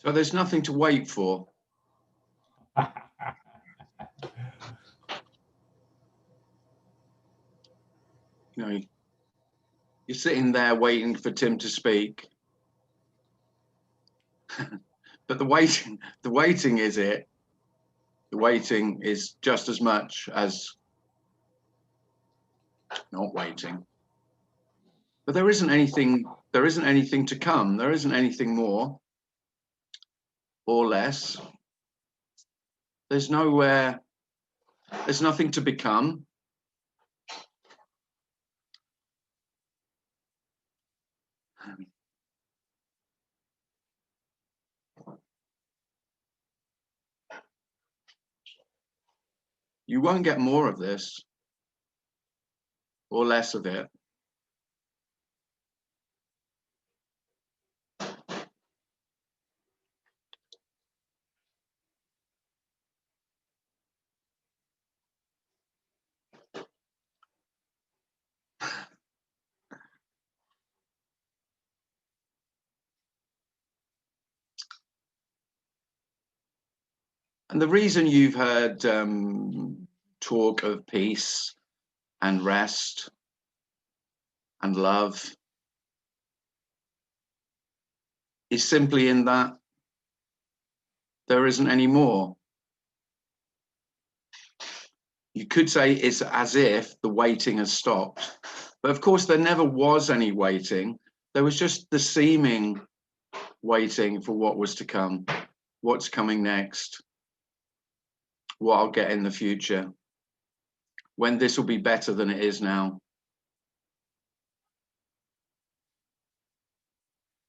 So there's nothing to wait for. You know, you're sitting there waiting for Tim to speak. But the waiting is it. The waiting is just as much as not waiting. But there isn't anything to come. There isn't anything more or less. There's nowhere, there's nothing to become. You won't get more of this or less of it. And the reason you've heard talk of peace and rest and love is simply in that there isn't any more. You could say it's as if the waiting has stopped, but of course there never was any waiting. There was just the seeming waiting for what was to come, what's coming next, what I'll get in the future, when this will be better than it is now.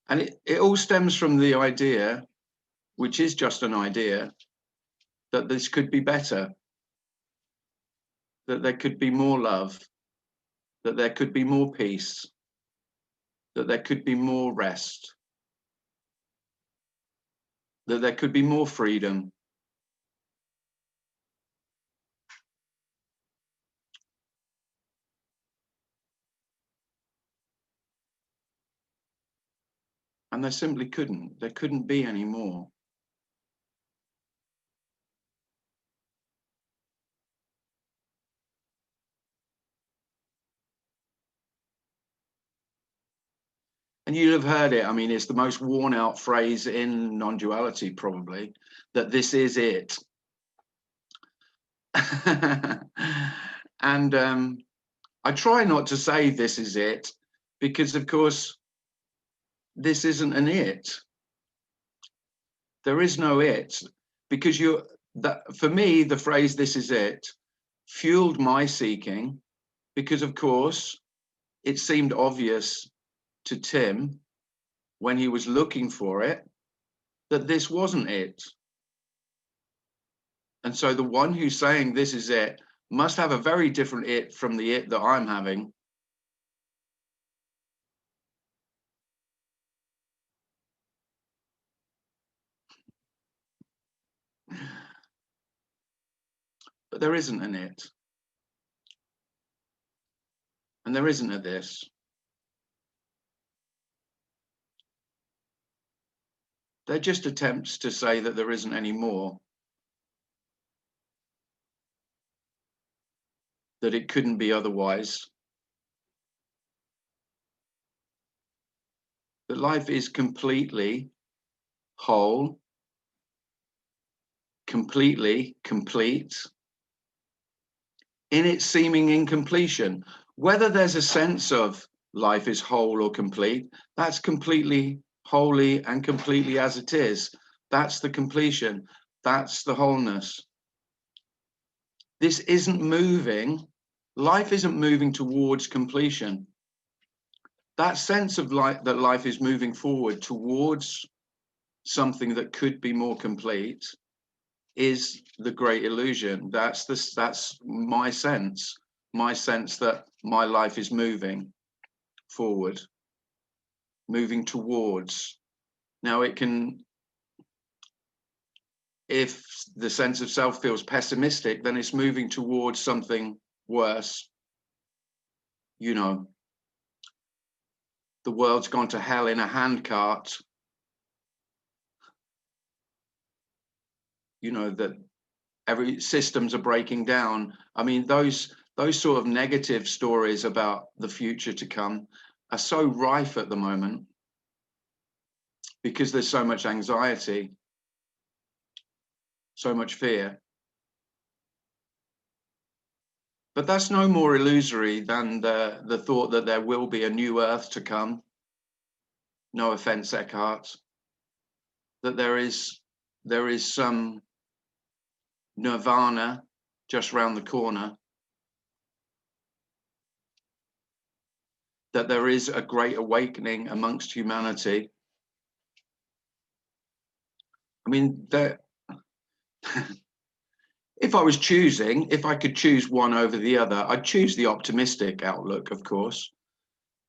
And it all stems from the idea, which is just an idea, that this could be better, that there could be more love, that there could be more peace, that there could be more rest, that there could be more freedom. And there simply couldn't. There couldn't be any more. And you'll have heard it. I mean, it's the most worn out phrase in non-duality, probably, that this is it. And I try not to say this is it, because of course, this isn't an it. There is no it, because for me, the phrase "this is it" fueled my seeking, because of course, it seemed obvious to Tim when he was looking for it that this wasn't it. And so the one who's saying this is it must have a very different it from the it that I'm having. But there isn't an it. And there isn't a this. They're just attempts to say that there isn't any more, that it couldn't be otherwise, that life is completely whole, completely complete in its seeming incompletion. Whether there's a sense of life is whole or complete, that's completely wholly and completely as it is. That's the completion. That's the wholeness. This isn't moving. Life isn't moving towards completion. That sense of life, that life is moving forward towards something that could be more complete, is the great illusion. That's my sense that my life is moving forward, moving towards. Now it can, if the sense of self feels pessimistic, then it's moving towards something worse. You know, the world's gone to hell in a handcart. you know, that every systems are breaking down. I mean, those sort of negative stories about the future to come are so rife at the moment because there's so much anxiety, so much fear. But that's no more illusory than the thought that there will be a new earth to come. No offense, Eckhart, that there is some nirvana just round the corner, that there is a great awakening amongst humanity. I mean, if I was choosing, if I could choose one over the other, I'd choose the optimistic outlook, of course.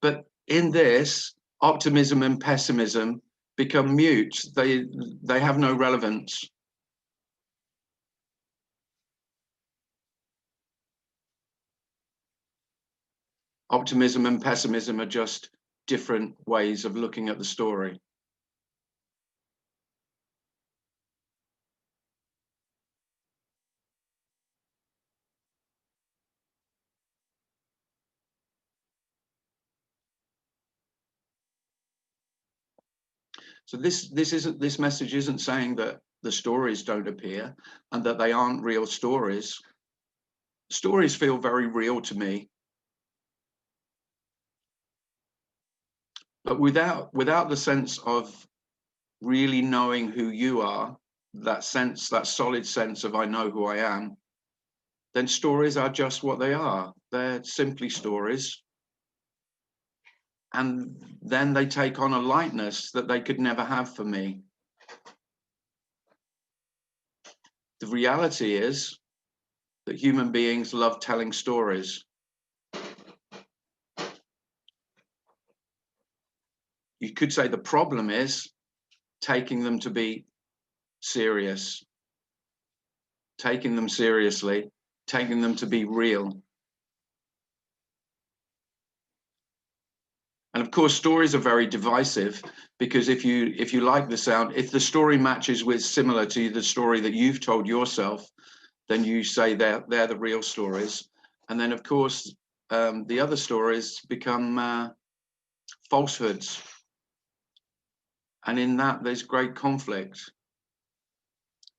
But in this, optimism and pessimism become mute. They have no relevance. Optimism and pessimism are just different ways of looking at the story. So this message isn't saying that the stories don't appear and that they aren't real stories. Stories feel very real to me. But without the sense of really knowing who you are, that solid sense of I know who I am, then stories are just what they are. They're simply stories. And then they take on a lightness that they could never have for me. The reality is that human beings love telling stories. You could say the problem is taking them to be serious, taking them seriously, taking them to be real. And of course, stories are very divisive because if you like the sound, if the story matches with similar to the story that you've told yourself, then you say they're the real stories. And then of course, the other stories become falsehoods. And in that, there's great conflict.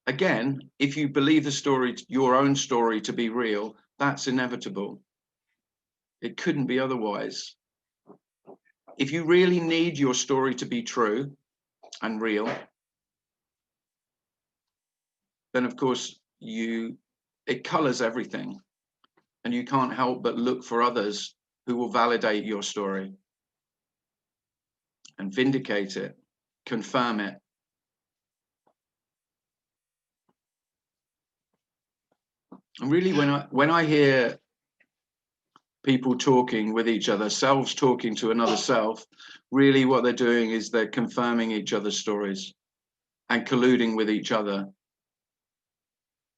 Again, if you believe the story, your own story, to be real, that's inevitable. It couldn't be otherwise. If you really need your story to be true and real, then of course it colors everything, and you can't help but look for others who will validate your story and vindicate it, confirm it. And really, when I hear people talking with each other, selves talking to another self, really what they're doing is they're confirming each other's stories and colluding with each other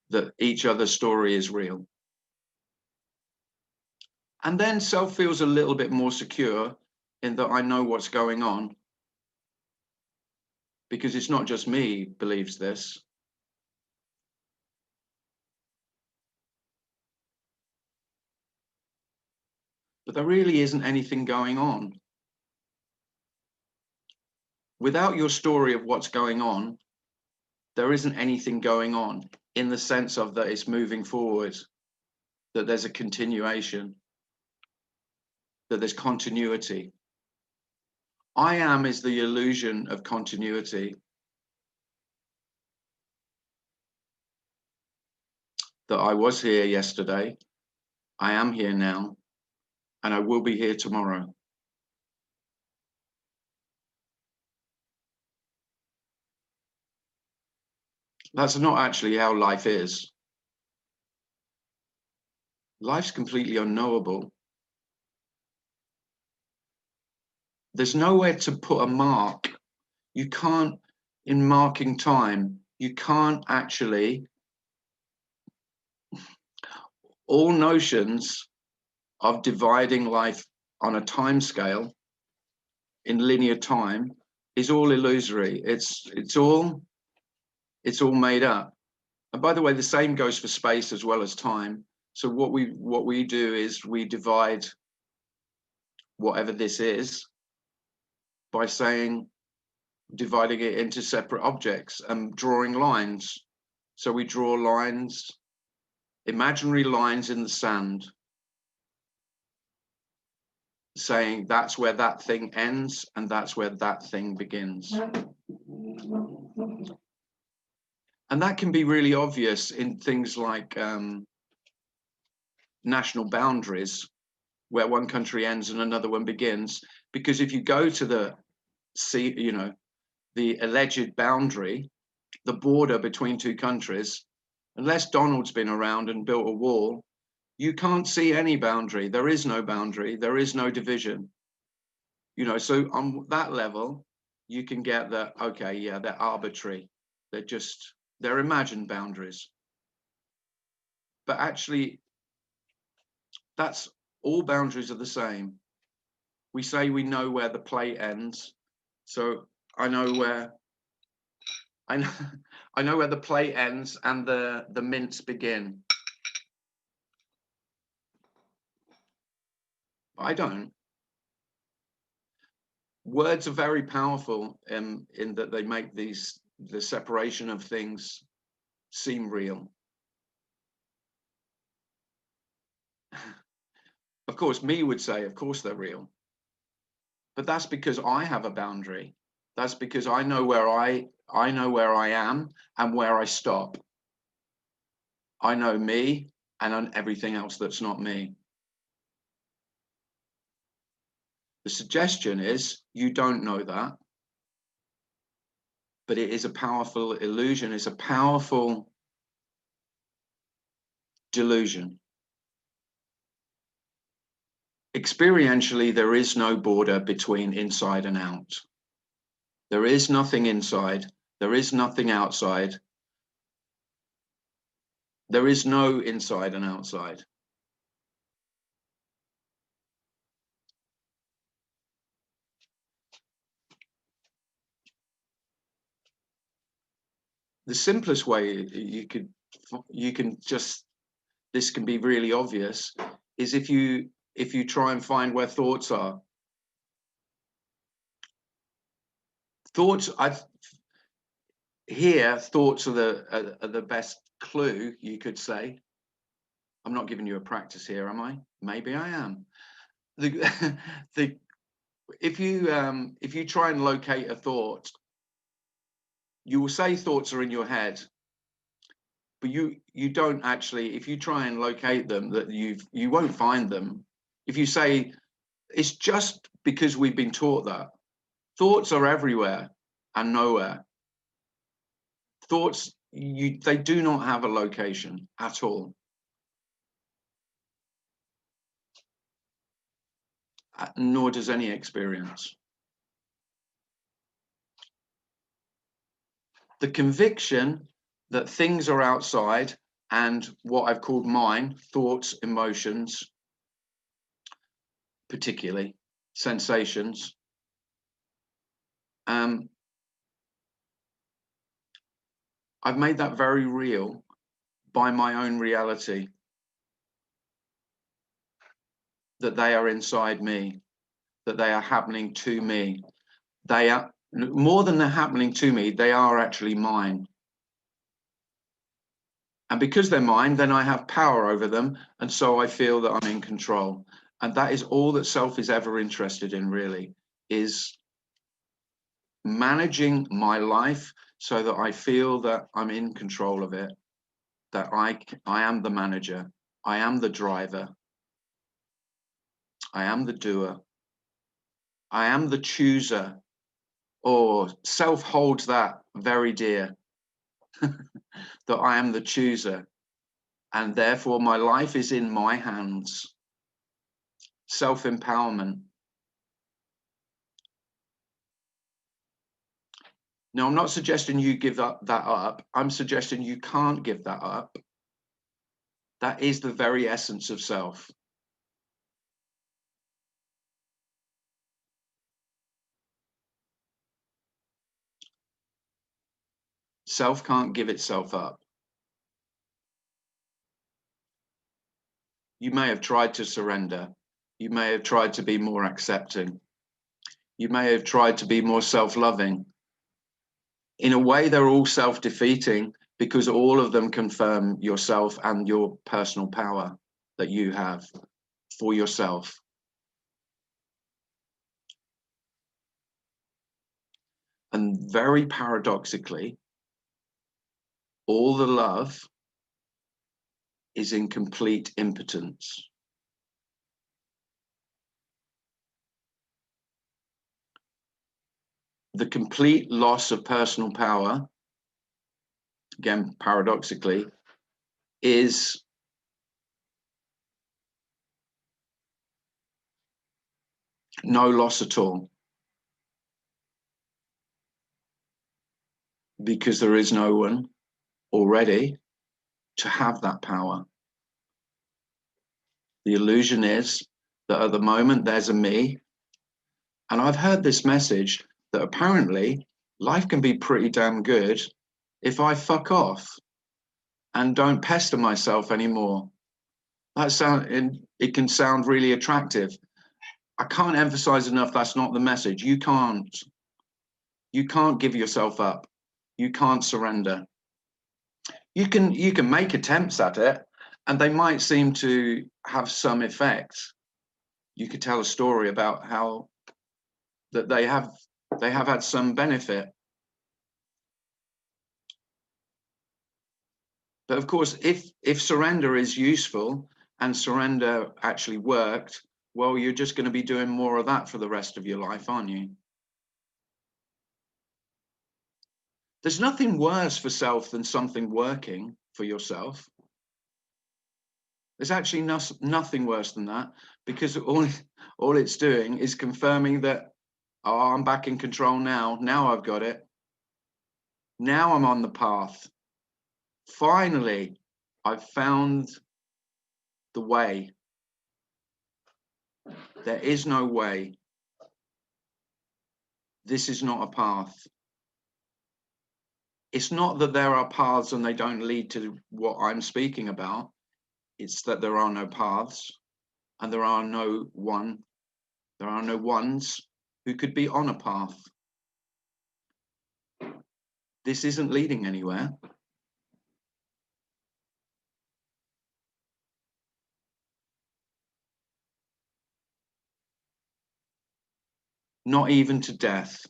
that each other's story is real. And then self feels a little bit more secure in that I know what's going on, because it's not just me believes this. But there really isn't anything going on. Without your story of what's going on, there isn't anything going on in the sense of that it's moving forward, that there's a continuation, that there's continuity. I am is the illusion of continuity. That I was here yesterday, I am here now, and I will be here tomorrow. That's not actually how life is. Life's completely unknowable. There's nowhere to put a mark. You can't, in marking time, you can't actually, all notions of dividing life on a time scale in linear time is all illusory. It's all made up. And by the way, the same goes for space as well as time. So what we do is we divide whatever this is by saying, dividing it into separate objects and drawing lines. So we draw lines, imaginary lines in the sand, saying that's where that thing ends and that's where that thing begins. And that can be really obvious in things like national boundaries, where one country ends and another one begins. Because if you go to the the alleged boundary, the border between two countries, unless Donald's been around and built a wall, you can't see any boundary. There is no boundary. There is no division. So on that level, you can get that, okay, yeah, they're arbitrary. They're imagined boundaries. But actually, that's all boundaries are the same. We say we know where the plate ends. So I know where I know where the plate ends and the mints begin. I don't. Words are very powerful in that they make the separation of things seem real. Of course, me would say, of course they're real. But that's because I have a boundary. That's because I know where I am and where I stop. I know me and on everything else that's not me. The suggestion is you don't know that, but it is a powerful illusion. It's a powerful delusion. Experientially, there is no border between inside and out. There is nothing inside. There is nothing outside. There is no inside and outside. The simplest way you can just, this can be really obvious, is if you try and find where thoughts are. Thoughts are the best clue, you could say. I'm not giving you a practice here, am I? Maybe I am. If you try and locate a thought, you will say thoughts are in your head, but you don't actually. If you try and locate them, that you won't find them. If you say it's just because we've been taught that thoughts are everywhere and nowhere. Thoughts, they do not have a location at all. Nor does any experience. The conviction that things are outside and what I've called mine, thoughts, emotions, particularly sensations, I've made that very real by my own reality, that they are inside me, that they are happening to me. They are, more than they're happening to me, they are actually mine. And because they're mine, then I have power over them. And so I feel that I'm in control. And that is all that self is ever interested in, really, is managing my life so that I feel that I'm in control of it, that I am the manager, I am the driver, I am the doer, I am the chooser. Or self holds that very dear, that I am the chooser, and therefore my life is in my hands. Self-empowerment. Now, I'm not suggesting you give that up. I'm suggesting you can't give that up. That is the very essence of self. Self can't give itself up. You may have tried to surrender. You may have tried to be more accepting. You may have tried to be more self-loving. In a way, they're all self-defeating because all of them confirm yourself and your personal power that you have for yourself. And very paradoxically, all the love is in complete impotence. The complete loss of personal power, again, paradoxically, is no loss at all. Because there is no one already to have that power. The illusion is that at the moment there's a me. And I've heard this message that apparently life can be pretty damn good if I fuck off and don't pester myself anymore. It can sound really attractive. I can't emphasize enough that's not the message. You can't give yourself up. You can't surrender. You can make attempts at it, and they might seem to have some effect. You could tell a story about how that they have had some benefit. But of course, if surrender is useful and surrender actually worked, well, you're just going to be doing more of that for the rest of your life, aren't you? There's nothing worse for self than something working for yourself. There's actually nothing worse than that, because all it's doing is confirming that, oh, I'm back in control now. Now I've got it. Now I'm on the path. Finally, I've found the way. There is no way. This is not a path. It's not that there are paths and they don't lead to what I'm speaking about. It's that there are no paths and there are no ones who could be on a path. This isn't leading anywhere. Not even to death.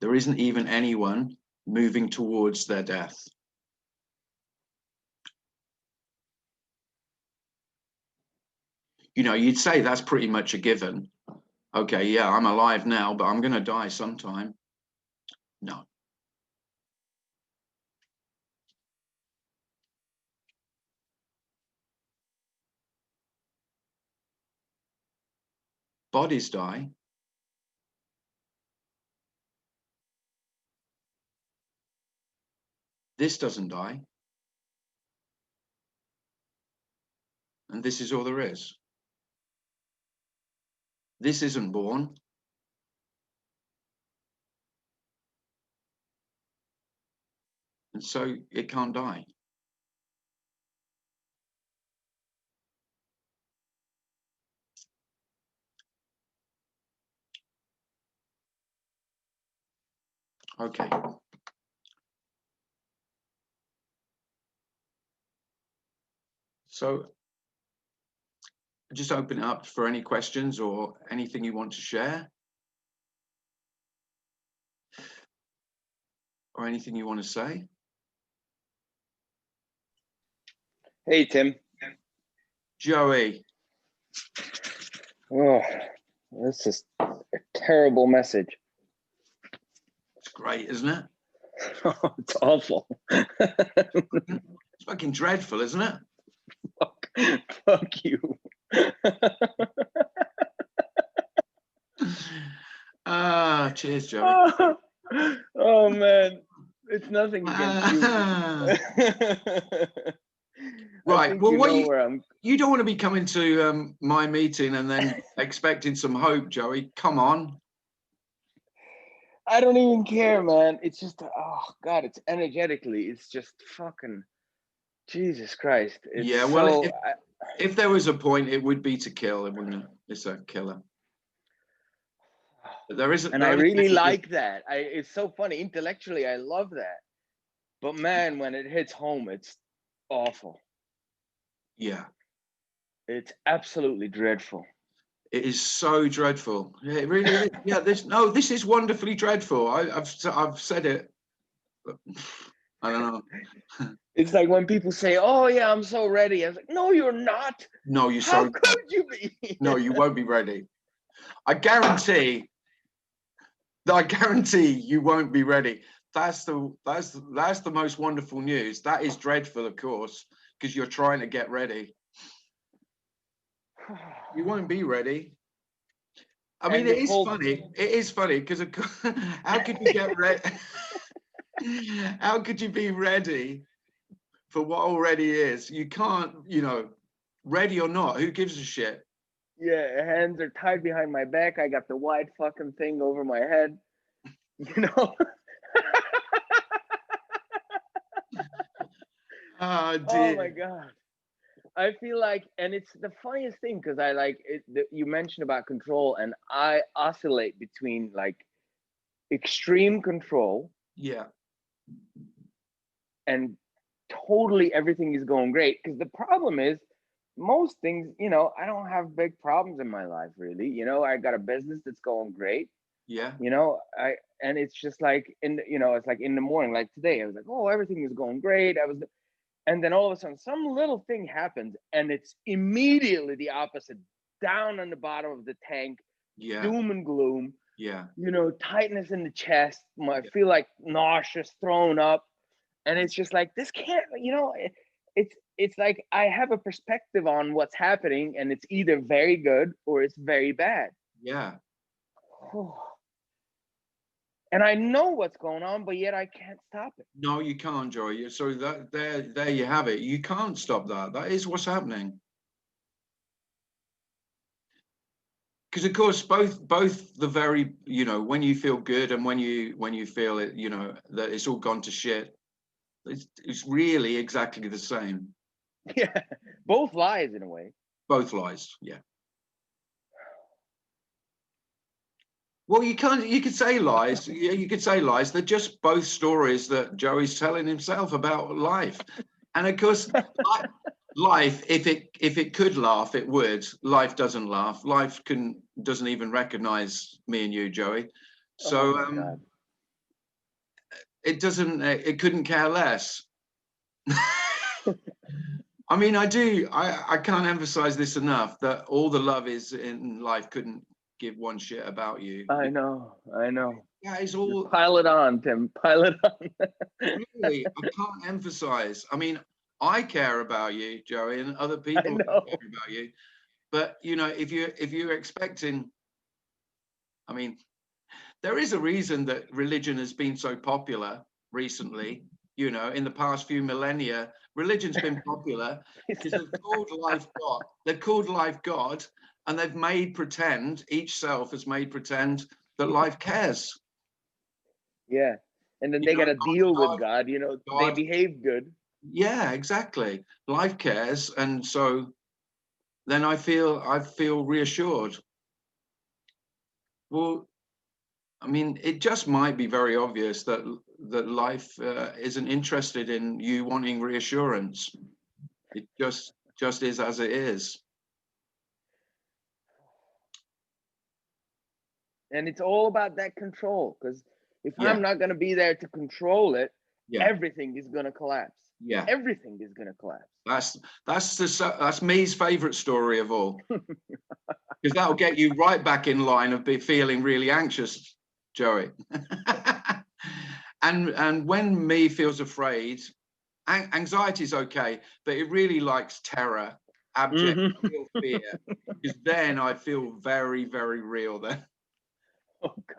There isn't even anyone moving towards their death. You know, you'd say that's pretty much a given. Okay, yeah, I'm alive now, but I'm going to die sometime. No. Bodies die. This doesn't die. And this is all there is. This isn't born. And so it can't die. Okay. So just open it up for any questions or anything you want to share. Or anything you want to say. Hey, Tim. Joey. Oh, this is a terrible message. It's great, isn't it? Oh, it's awful. It's fucking dreadful, isn't it? Fuck you. Cheers, Joey. Oh man, it's nothing against you. Right. Well, you don't want to be coming to my meeting and then expecting some hope, Joey. Come on. I don't even care, man. It's just, oh God, it's energetically, it's just fucking Jesus Christ. It's Yeah, well, so if there was a point, it would be to kill. It wouldn't. It's a killer. But there isn't. and I really like that. It's so funny. Intellectually, I love that. But man, when it hits home, it's awful. Yeah. It's absolutely dreadful. It is so dreadful. Yeah, it really is. Yeah, this is wonderfully dreadful. I've said it. I don't know. It's like when people say, "Oh yeah, I'm so ready." I was like, "No, you're not. No, you're How so. could you be?" No, you won't be ready. I guarantee you won't be ready. That's the most wonderful news. That is dreadful, of course, because you're trying to get ready. You won't be ready. I mean, it is funny. It is funny because how could you get ready? How could you be ready for what already is? You can't, ready or not, who gives a shit? Yeah, hands are tied behind my back. I got the wide fucking thing over my head. Oh dear. Oh my God. I feel like, and it's the funniest thing because I like it. You mentioned about control, and I oscillate between like extreme control, Yeah, and totally everything is going great. Because the problem is, most things, I don't have big problems in my life, really. I got a business that's going great. yeah, And it's just like it's like in the morning, like today, I was like, oh, everything is going great. And then all of a sudden, some little thing happens, and it's immediately the opposite. Down on the bottom of the tank, yeah, doom and gloom. yeah, Tightness in the chest. I feel like nauseous, thrown up, and it's just like this can't. It's like I have a perspective on what's happening, and it's either very good or it's very bad. yeah. And I know what's going on, but yet I can't stop it. No, you can't, Joy. So there you have it. You can't stop that. That is what's happening. Because of course, both the very, when you feel good and when you feel it, that it's all gone to shit. It's really exactly the same. Yeah, both lies in a way. Both lies. Yeah. Well, you could say lies. Yeah, you could say lies. They're just both stories that Joey's telling himself about life. And of course, life, if it could laugh, it would. Life doesn't laugh. Life doesn't even recognize me and you, Joey. So it doesn't. It couldn't care less. I mean, I can't emphasize this enough, that all the love is in life couldn't give one shit about you. I know. Yeah, it's all. Just pile it on, Tim. Pile it on. Really, I can't emphasize. I mean, I care about you, Joey, and other people care about you. But if you're expecting, I mean, there is a reason that religion has been so popular recently. In the past few millennia, religion's been popular because they've called life God. They've called life God, and they've made pretend. Each self has made pretend that life cares. Yeah, and then they got to deal with God. They behave good. Yeah, exactly. Life cares, and so then I feel reassured. Well, I mean, it just might be very obvious that life isn't interested in you wanting reassurance. It just is as it is. And it's all about that control, because if I'm not going to be there to control it, everything is going to collapse. Yeah, everything is going to collapse. That's me's favorite story of all, because that'll get you right back in line of feeling really anxious, Joey. and when me feels afraid, anxiety is okay, but it really likes terror, abject real fear, because then I feel very, very real then. Oh God,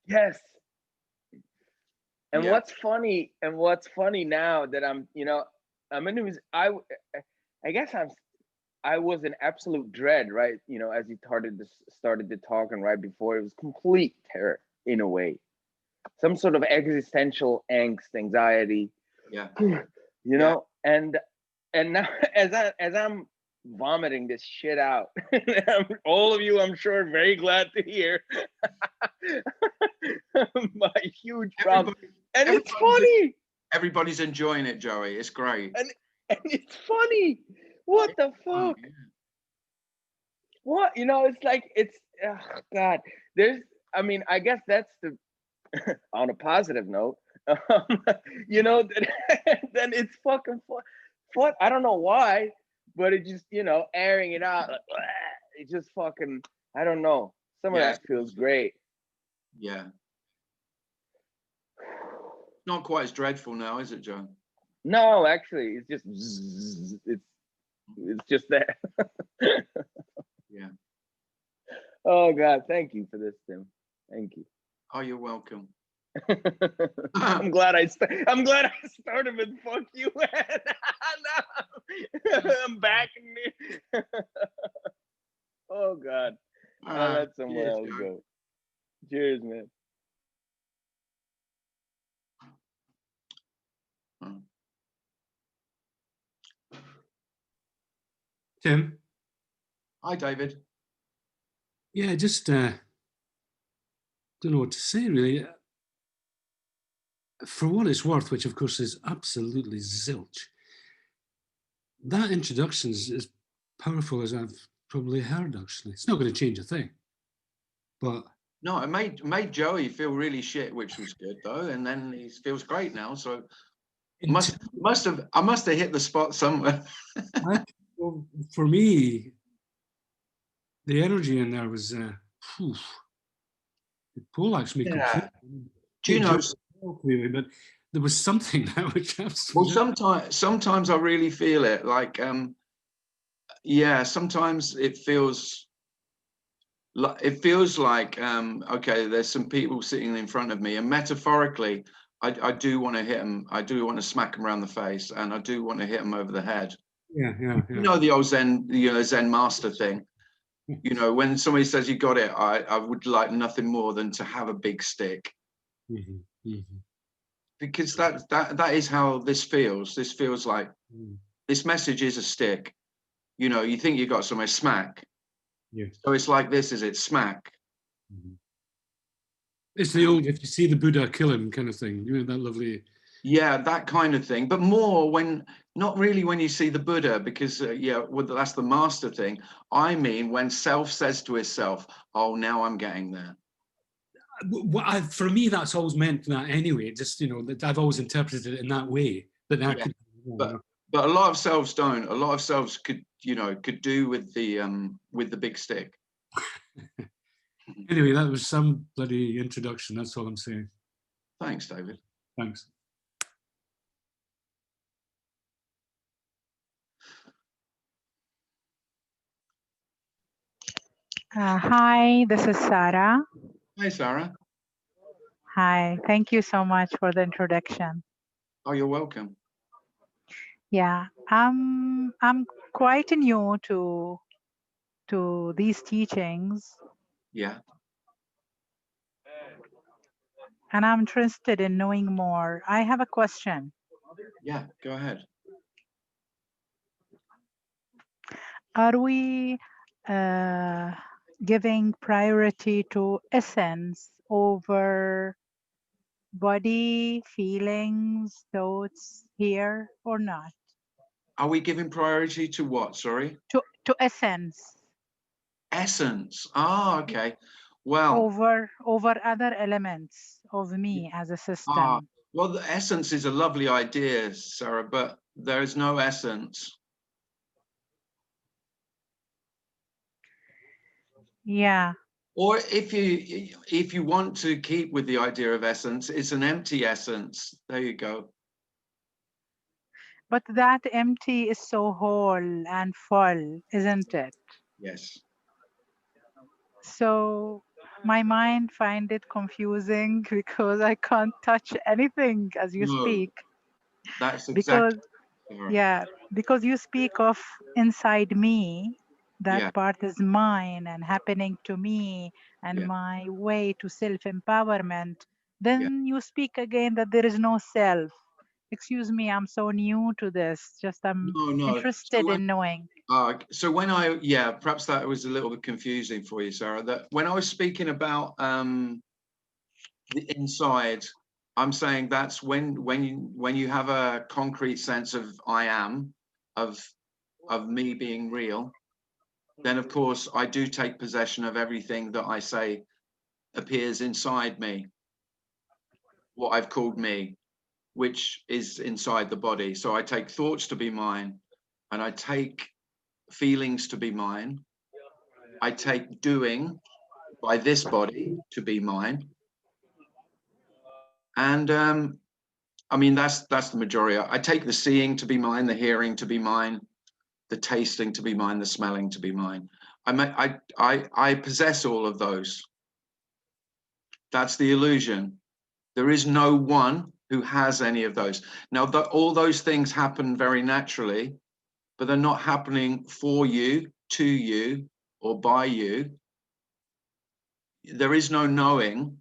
yes. And what's funny now that I'm in I guess I was in absolute dread, right? As you started to talk, and right before, it was complete terror in a way, some sort of existential angst, anxiety. Yeah. And now as I'm vomiting this shit out, all of you, I'm sure, very glad to hear my huge problem. And it's funny. Everybody's enjoying it, Joey. It's great. And it's funny. What the fuck? What, it's like, oh God. I mean, I guess that's the on a positive note. Then it's fucking fun. I don't know why, but it just, airing it out, like, it just fucking, I don't know. Some of that feels great. Yeah. Not quite as dreadful now, is it, Joe? No, actually, it's just it's just there. Yeah. Oh God, thank you for this, Tim. Thank you. Oh, you're welcome. I'm glad I started with fuck you. I'm back. Oh God. I'll let someone else go. Cheers, man. Tim. Hi, David. Yeah, just don't know what to say, really. For what it's worth, which of course is absolutely zilch, that introduction is as powerful as I've probably heard, actually. It's not going to change a thing. But no, it made Joey feel really shit, which was good though, and then he feels great now. So I must have hit the spot somewhere. Well, for me, the energy in there was it poleaxed me completely. Do you know? Really, but there was something that which well, sometimes I really feel it. Like, sometimes it feels like okay, there's some people sitting in front of me, and metaphorically, I do want to hit them. I do want to smack them around the face, and I do want to hit them over the head. Yeah. You know the old Zen master thing. When somebody says you got it, I would like nothing more than to have a big stick. Because that is how this feels. This feels like this message is a stick. You think you got somewhere, smack. Yeah. So it's like this, is it? Smack. It's the old, if you see the Buddha, kill him kind of thing. That lovely. Yeah, that kind of thing. But more not really when you see the Buddha, because that's the master thing. I mean, when self says to itself, "Oh, now I'm getting there." For me, that's always meant that anyway. Just that I've always interpreted it in that way. But but a lot of selves don't. A lot of selves could do with the big stick. Anyway, that was some bloody introduction. That's all I'm saying. Thanks, David. Thanks. Hi, this is Sarah. Hi, Sarah. Hi, thank you so much for the introduction. Oh, you're welcome. Yeah, I'm quite new to these teachings. Yeah. And I'm interested in knowing more. I have a question. Yeah, go ahead. Are we giving priority to essence over body, feelings, thoughts here or not? Are we giving priority to what? Sorry? To essence. Essence. Ah, okay. Well, over other elements of me as a system. Well, the essence is a lovely idea, Sarah, but there is no essence. Yeah. Or if you want to keep with the idea of essence, it's an empty essence. There you go. But that empty is so whole and full, isn't it? Yes. So my mind find it confusing because I can't touch anything as you speak. That's exactly. Because you speak of inside me, that part is mine and happening to me and my way to self-empowerment. Then you speak again that there is no self. Excuse me, I'm so new to this. Just I'm No. interested in knowing. So when perhaps that was a little bit confusing for you, Sarah, that when I was speaking about the inside, I'm saying that's when you have a concrete sense of I am, of me being real, then of course I do take possession of everything that I say appears inside me, what I've called me, which is inside the body. So I take thoughts to be mine, and I take feelings to be mine. I take doing by this body to be mine. And I mean, that's the majority. I take the seeing to be mine, the hearing to be mine, the tasting to be mine, the smelling to be mine. I possess all of those. That's the illusion. There is no one who has any of those. Now, all those things happen very naturally, but they're not happening for you, to you, or by you. There is no knowing.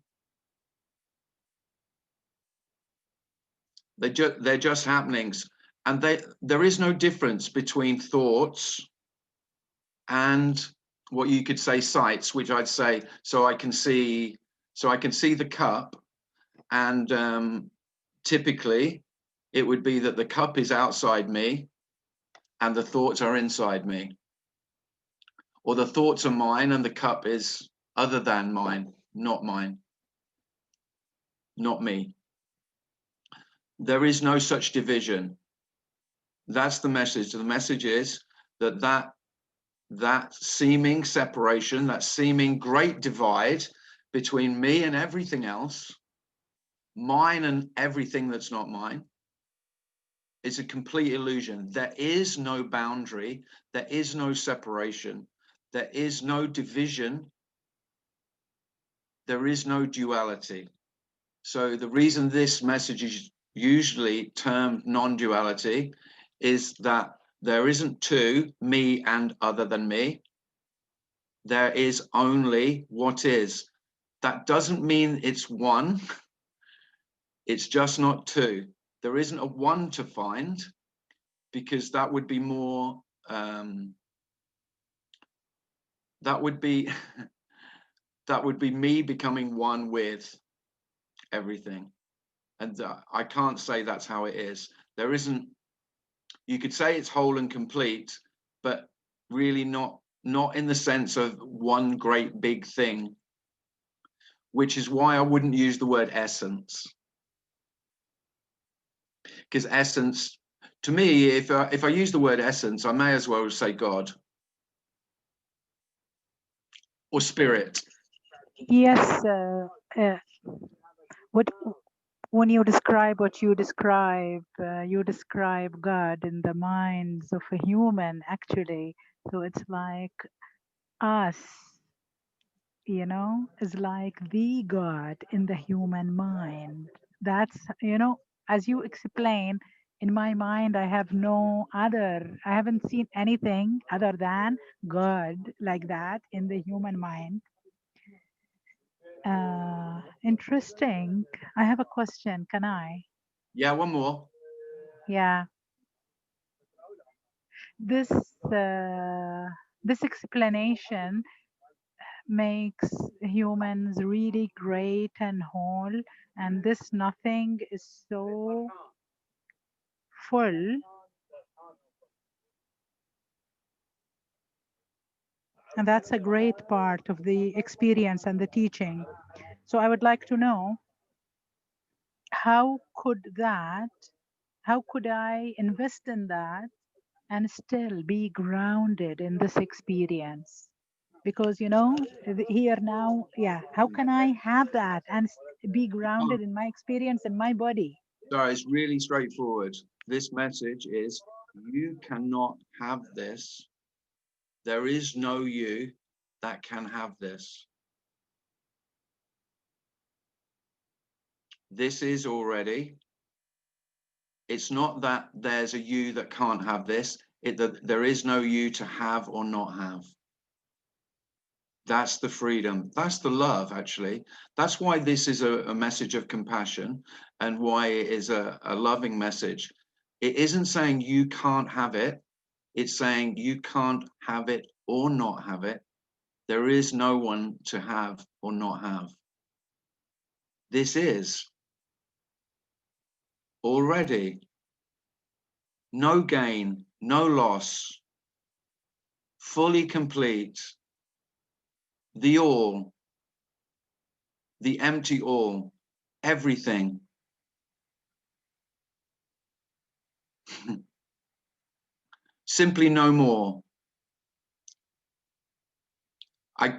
They're just happenings, and there is no difference between thoughts and what you could say sights, which I'd say, so I can see the cup, and typically it would be that the cup is outside me and the thoughts are inside me, or the thoughts are mine and the cup is other than mine, not me. There is no such division. That's the message. The message is that seeming separation, that seeming great divide between me and everything else, mine and everything that's not mine, is a complete illusion. There is no boundary. There is no separation. There is no division. There is no duality. So the reason this message is usually termed non-duality is that there isn't two, me and other than me. There is only what is. That doesn't mean it's one. It's just not two. There isn't a one to find, because that would be more, that would be me becoming one with everything. And I can't say that's how it is. There isn't, you could say it's whole and complete, but really not in the sense of one great big thing, which is why I wouldn't use the word essence. Because essence, to me, if I use the word essence, I may as well say God or spirit. Yes. What when you describe what you describe God in the minds of a human, actually. So it's like us, is like the God in the human mind. That's, as you explain, in my mind, I haven't seen anything other than God like that in the human mind. Interesting. I have a question. Can I? Yeah, one more. Yeah. This explanation makes humans really great and whole, and this nothing is so full. And that's a great part of the experience and the teaching. So I would like to know, how could I invest in that and still be grounded in this experience? Because here now, how can I have that and be grounded in my experience in my body? So it's really straightforward. This message is, you cannot have this. There is no you that can have this. This is already. It's not that there's a you that can't have this. That there is no you to have or not have. That's the freedom. That's the love, actually. That's why this is a message of compassion, and why it is a loving message. It isn't saying you can't have it. It's saying you can't have it or not have it. There is no one to have or not have. This is already no gain, no loss, fully complete, the all, the empty all, everything. Simply no more.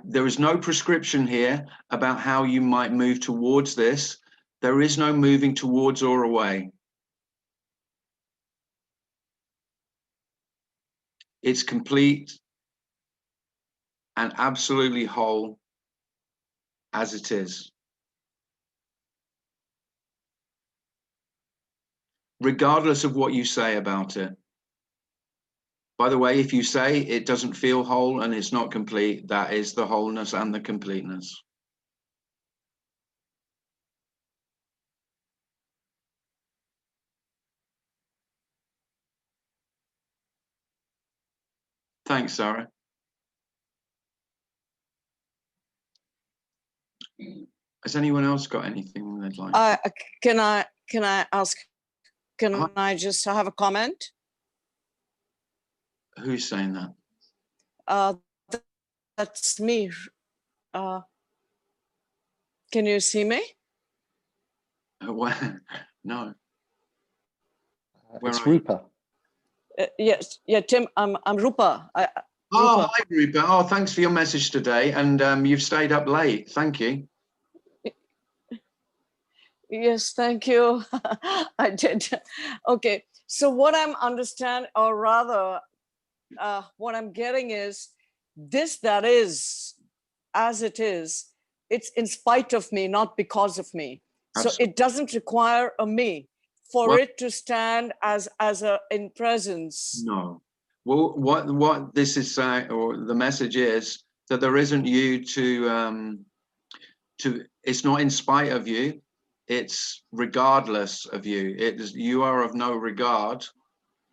There is no prescription here about how you might move towards this. There is no moving towards or away. It's complete and absolutely whole as it is. Regardless of what you say about it. By the way, if you say it doesn't feel whole and it's not complete, that is the wholeness and the completeness. Thanks, Sarah. Has anyone else got anything they'd like? Can I ask? Can I just have a comment? Who's saying that? That's me. Can you see me? No. It's Rupa. Yes, yeah, Tim. I'm Rupa. Rupa. Hi, Rupa. Oh, thanks for your message today, and you've stayed up late. Thank you. Yes, thank you. I did. Okay, so what I'm understanding, or rather, what I'm getting is this that is as it is. It's in spite of me, not because of me. Absolutely. So it doesn't require a me for it to stand as a in presence. No. Well, what this is saying, or the message is that there isn't you to it's not in spite of you, it's regardless of you. It is, you are of no regard,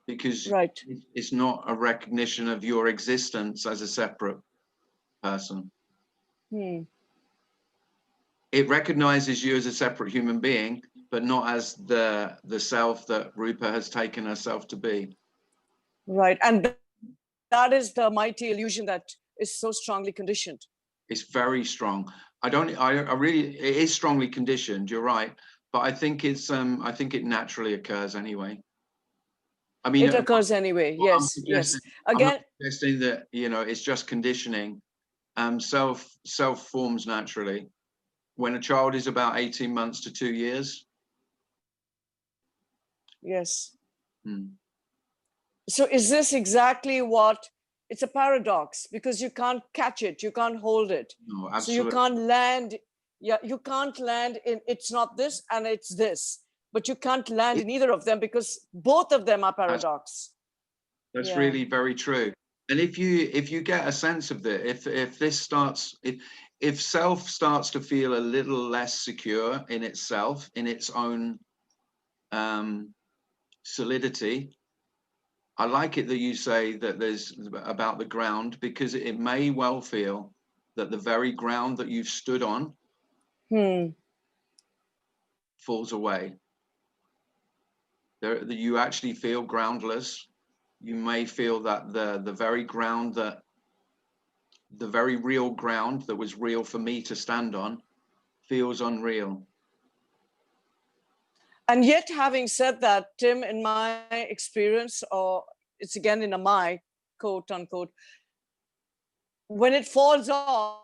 because right. It's not a recognition of your existence as a separate person. It recognizes you as a separate human being, but not as the self that Rupa has taken herself to be. Right, and that is the mighty illusion that is so strongly conditioned. It's very strong. I really, it is strongly conditioned. You're right, but I think it's I think it naturally occurs anyway. I mean, it occurs anyway. Yes, yes. Again, I'm not suggesting that, you know, it's just conditioning. Self forms naturally. When a child is about 18 months to 2 years. Yes. So is this exactly what, it's a paradox, because you can't catch it, you can't hold it. No, absolutely. So you can't land, you can't land in it's not this and it's this, but you can't land in either of them because both of them are paradox. That's really very true. And if you get a sense of that, if this starts, if self starts to feel a little less secure in itself, in its own solidity, I like it that you say that there's about the ground, because it may well feel that the very ground that you've stood on falls away. You actually feel groundless. You may feel that the very ground that, the very real ground that was real for me to stand on, feels unreal. And yet, having said that, Tim, in my experience, or it's again in a my quote unquote, when it falls off,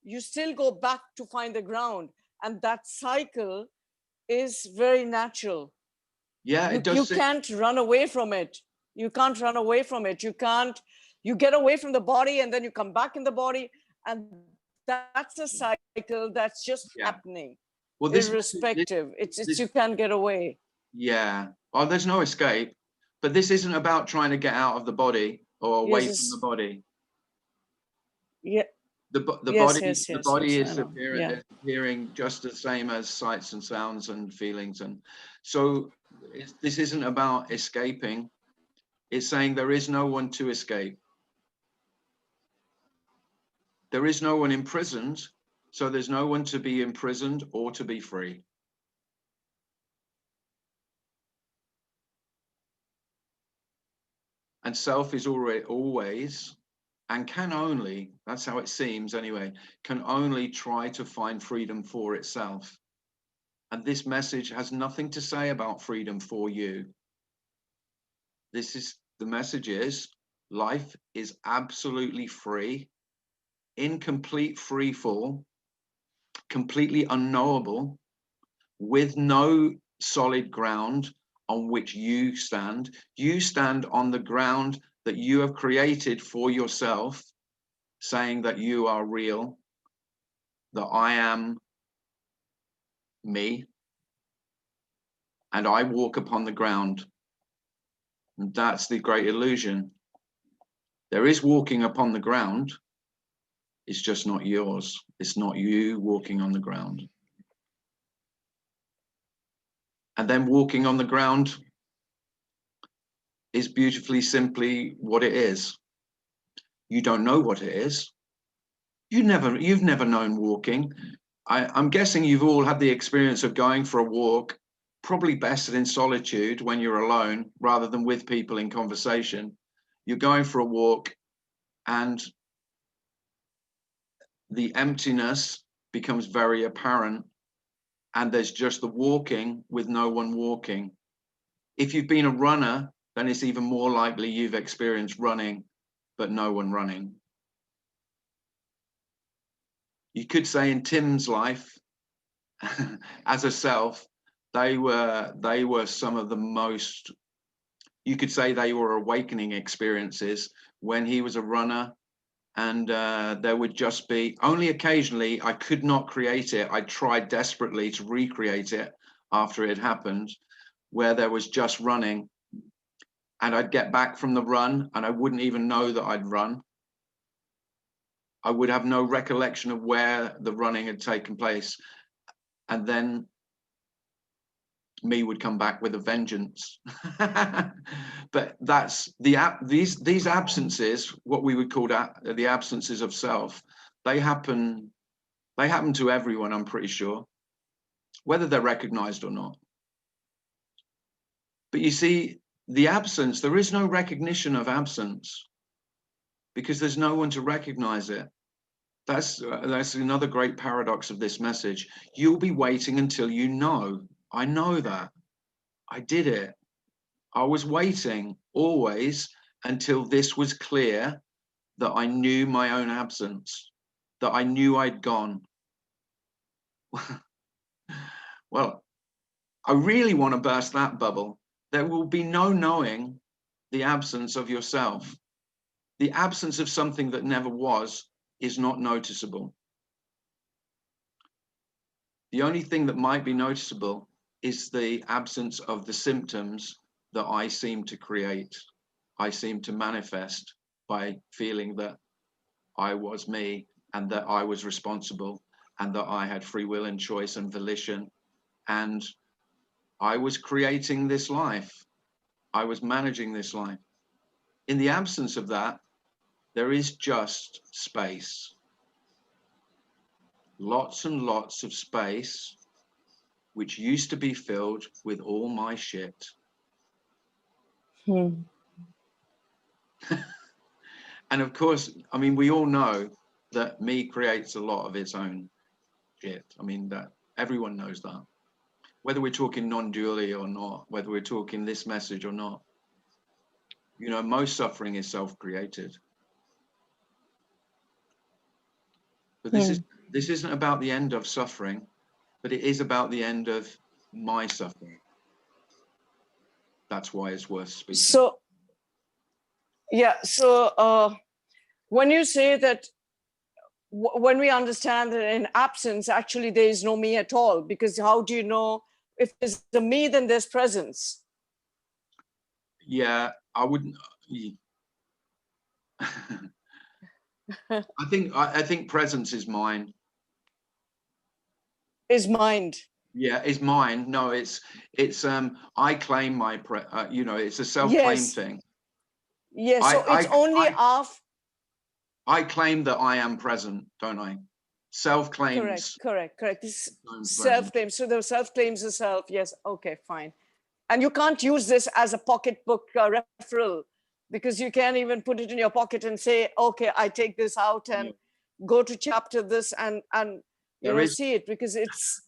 you still go back to find the ground, and that cycle is very natural. Yeah, it does. You can't run away from it. You can't run away from it. You can't. You get away from the body, and then you come back in the body, and that's a cycle that's just happening. Well, irrespective, it's you can't get away. Yeah. Oh, there's no escape. But this isn't about trying to get out of the body or away from the body. Yeah. The body yes, is I know. Yeah. appearing just the same as sights and sounds and feelings, and so this isn't about escaping. It's saying there is no one to escape. There is no one imprisoned, so there's no one to be imprisoned or to be free. And self is always and can only, that's how it seems anyway, can only try to find freedom for itself. And this message has nothing to say about freedom for you. The message is life is absolutely free, in complete free fall, completely unknowable, with no solid ground on which you stand. You stand on the ground that you have created for yourself, saying that you are real, that I am me, and I walk upon the ground. And that's the great illusion. There is walking upon the ground. It's just not yours. It's not you walking on the ground. And then walking on the ground is beautifully simply what it is. You don't know what it is. You've never known walking. I'm guessing you've all had the experience of going for a walk, probably best in solitude when you're alone rather than with people in conversation. You're going for a walk and the emptiness becomes very apparent, and there's just the walking with no one walking. If you've been a runner, then it's even more likely you've experienced running, but no one running. You could say in Tim's life, as a self, they were some of the most, you could say they were awakening experiences when he was a runner. And there would just be, only occasionally, I could not create it. I tried desperately to recreate it after it happened, where there was just running. And I'd get back from the run and I wouldn't even know that I'd run. I would have no recollection of where the running had taken place. And then me would come back with a vengeance. But that's these absences, what we would call the absences of self, they happen to everyone, I'm pretty sure, whether they're recognized or not. But you see, the absence, there is no recognition of absence because there's no one to recognize it. That's another great paradox of this message. You'll be waiting until you know. I know that. I did it. I was waiting always until this was clear, that I knew my own absence, that I knew I'd gone. Well, I really want to burst that bubble. There will be no knowing the absence of yourself. The absence of something that never was is not noticeable. The only thing that might be noticeable is the absence of the symptoms that I seem to create. I seem to manifest by feeling that I was me and that I was responsible and that I had free will and choice and volition. And I was creating this life. I was managing this life. In the absence of that, there is just space. Lots and lots of space, which used to be filled with all my shit. And of course, I mean, we all know that me creates a lot of its own shit. I mean, that everyone knows that. Whether we're talking non-duality or not, whether we're talking this message or not, you know, most suffering is self-created. But this isn't about the end of suffering, but it is about the end of my suffering. That's why it's worth speaking. So, yeah. So when you say that, when we understand that in absence, actually there is no me at all, because how do you know if there's a me, then there's presence? Yeah, I wouldn't. I think presence is mine. Is mind. Yeah, is mine. No, it's I claim my you know, it's a self-claim Yes. thing. Yes. So it's only after. I claim that I am present, don't I? Self-claims. Correct. This self-claim. So the self-claims the self. Yes. Okay, fine. And you can't use this as a pocketbook referral, because you can't even put it in your pocket and say, okay, I take this out and go to chapter this and you know, see it, because it's.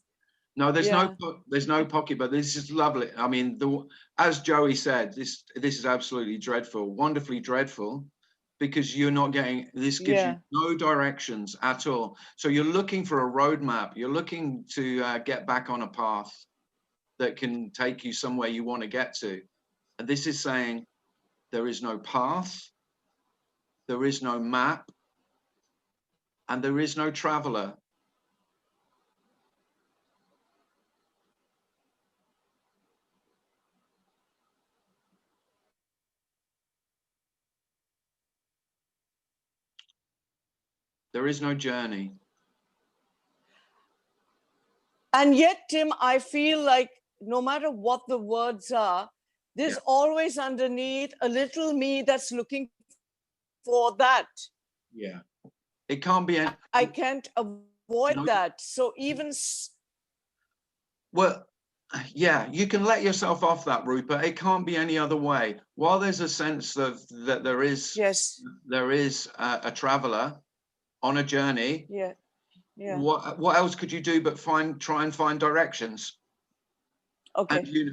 No, there's no pocket, but this is lovely. I mean, as Joey said, this is absolutely dreadful, wonderfully dreadful, because you're not getting, this gives you no directions at all. So you're looking for a roadmap. You're looking to get back on a path that can take you somewhere you want to get to. And this is saying there is no path, there is no map, and there is no traveler. There is no journey. And yet, Tim, I feel like no matter what the words are, there's always underneath a little me that's looking for that. Yeah. It can't be. I can't avoid that. So even. Well, yeah, you can let yourself off that, Rupert. It can't be any other way. While there's a sense of that there is a traveler on a journey. Yeah. What else could you do but try and find directions? Okay.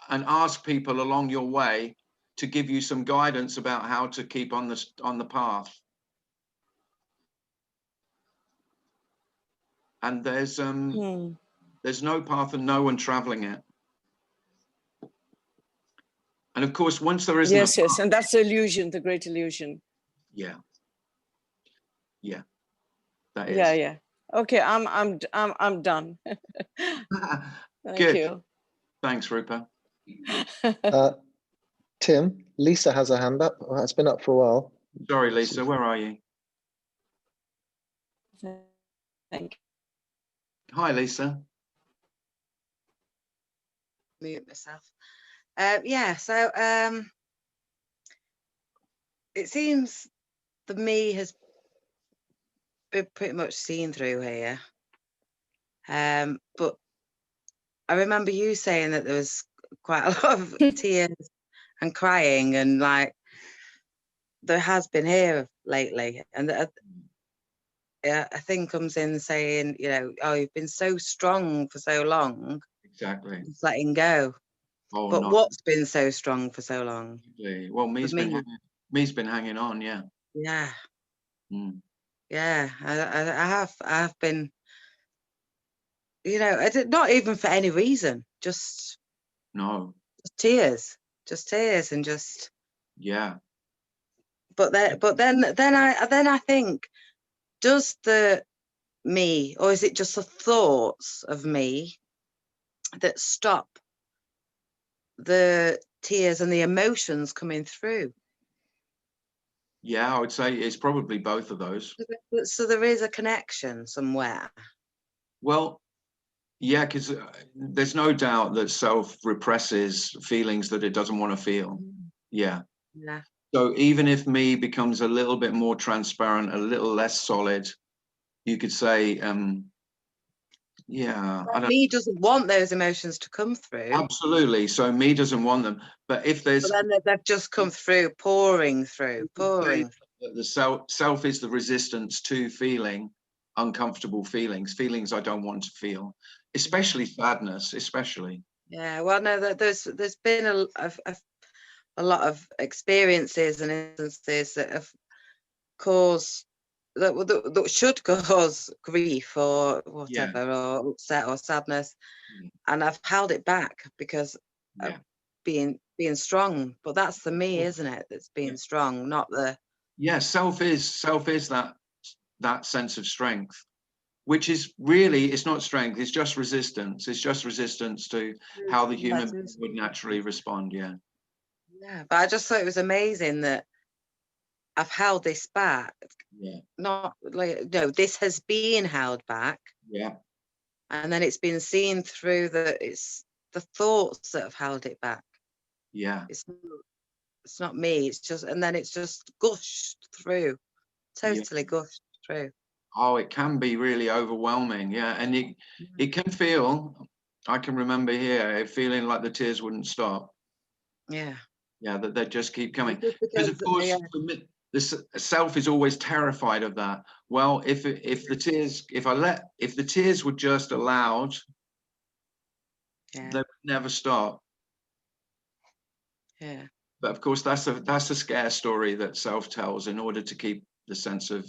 And ask people along your way to give you some guidance about how to keep on the path. And there's no path and no one traveling it. And of course, once there isn't yes, and that's the illusion, the great illusion. Yeah. That is. Yeah. Okay, I'm done. Thank Good. you. Thanks, Rupert. Tim, Lisa has a hand up. It's been up for a while. Sorry, Lisa, where are you? Thank you. Hi, Lisa. Mute myself. So it seems the me has been pretty much seen through here. But I remember you saying that there was quite a lot of tears and crying, and like there has been here lately. And a thing comes in saying, you know, oh, you've been so strong for so long. Exactly. Just letting go. Oh, but what's been so strong for so long? Well, me's been hanging on, yeah. Yeah. Yeah, I have been, you know, not even for any reason, just tears and just But then I think, does the me, or is it just the thoughts of me that stop the tears and the emotions coming through? Yeah, I would say it's probably both of those. So there is a connection somewhere. Well, yeah, because there's no doubt that self represses feelings that it doesn't want to feel. Yeah. So even if me becomes a little bit more transparent, a little less solid, you could say, me doesn't want those emotions to come through. Absolutely. So me doesn't want them. But if there's, then they've just come through, pouring. The self is the resistance to feeling uncomfortable feelings I don't want to feel, especially sadness, especially. Yeah. Well, no, there's been a lot of experiences and instances that have caused that should cause grief or whatever, or upset or sadness, and I've held it back because of being strong. But that's the me, isn't it? That's being strong, not the. Yeah, self is that sense of strength, which is really, it's not strength, it's just resistance. It's just resistance to how the human would naturally respond. Yeah. Yeah, but I just thought it was amazing that I've held this back. Yeah. Not like, no, this has been held back. Yeah. And then it's been seen through it's the thoughts that have held it back. Yeah. It's not me. It's just, and then it's just gushed through, totally gushed through. Oh, it can be really overwhelming. Yeah. And it can feel, I can remember here feeling like the tears wouldn't stop. Yeah. Yeah, that they just keep coming. Because, Because of course, the self is always terrified of that. Well, if the tears were just allowed, they would never stop. Yeah. But of course, that's a scare story that self tells in order to keep the sense of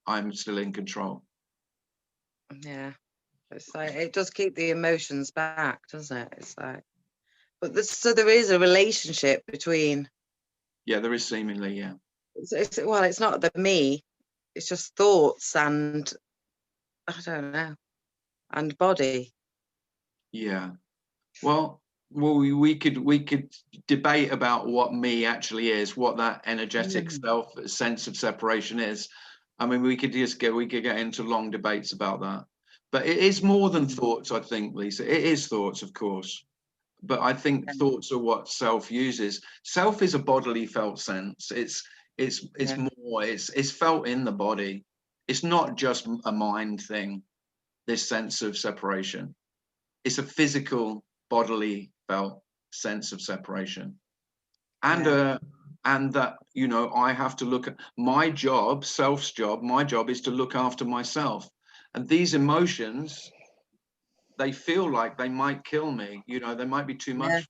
I'm still in control. Yeah. It's like, it does keep the emotions back, doesn't it? It's like, but so there is a relationship between. Yeah, there is seemingly, yeah. Well, it's not the me, it's just thoughts and, I don't know, and body. Yeah. Well, we could debate about what me actually is, what that energetic self sense of separation is. I mean, we could get into long debates about that. But it is more than thoughts, I think, Lisa. It is thoughts, of course. But I think thoughts are what self uses. Self is a bodily felt sense. It's more, it's felt in the body. It's not just a mind thing, this sense of separation. It's a physical, bodily felt sense of separation. And that, you know, I have to look at my job, self's job, my job is to look after myself. And these emotions, they feel like they might kill me, you know, they might be too much.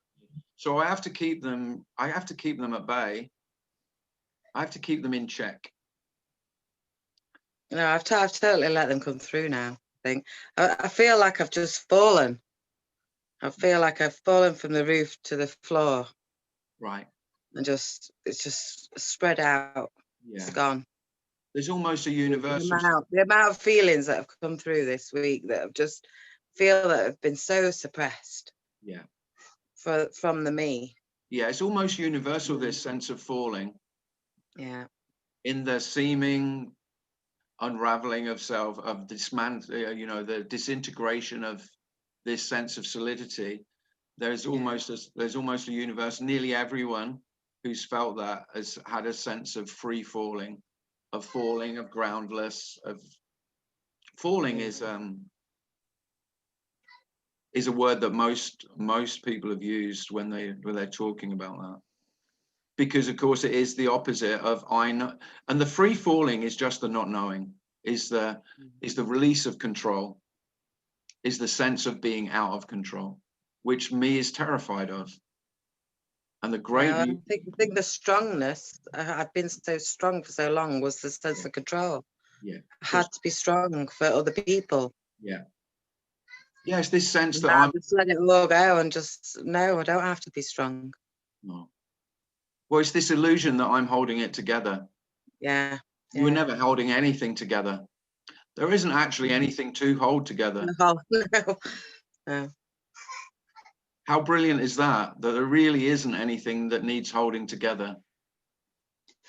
So I have to keep them at bay. I have to keep them in check. No, I've totally let them come through now. I feel like I've just fallen. I feel like I've fallen from the roof to the floor. Right. And it's just spread out. Yeah. It's gone. There's almost a universal. The amount of feelings that have come through this week that have been so suppressed. Yeah. From the me. Yeah, it's almost universal, this sense of falling. Yeah. In the seeming unraveling of self, of you know, the disintegration of this sense of solidity. There's almost a universe. Nearly everyone who's felt that has had a sense of free falling, of groundless, of falling is a word that most people have used when they're talking about that. Because of course it is the opposite of I know, and the free falling is just the not knowing, is the release of control, is the sense of being out of control, which me is terrified of. And the great I think the strongness, I've been so strong for so long, was the sense of control. Yeah, I had to be strong for other people. Yeah. Yeah, it's this sense that I just let it all go and just, no, I don't have to be strong. No. Well, it's this illusion that I'm holding it together. Yeah. You were never holding anything together. There isn't actually anything to hold together. No. How brilliant is that? That there really isn't anything that needs holding together.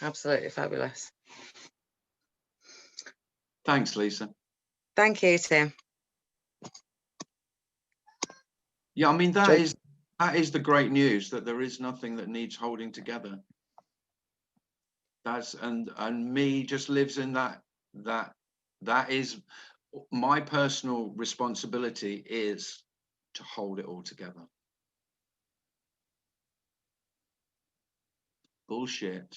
Absolutely fabulous. Thanks, Lisa. Thank you, Tim. Yeah, I mean, that is the great news, that there is nothing that needs holding together. That's and me just lives in that is my personal responsibility, is to hold it all together. Bullshit.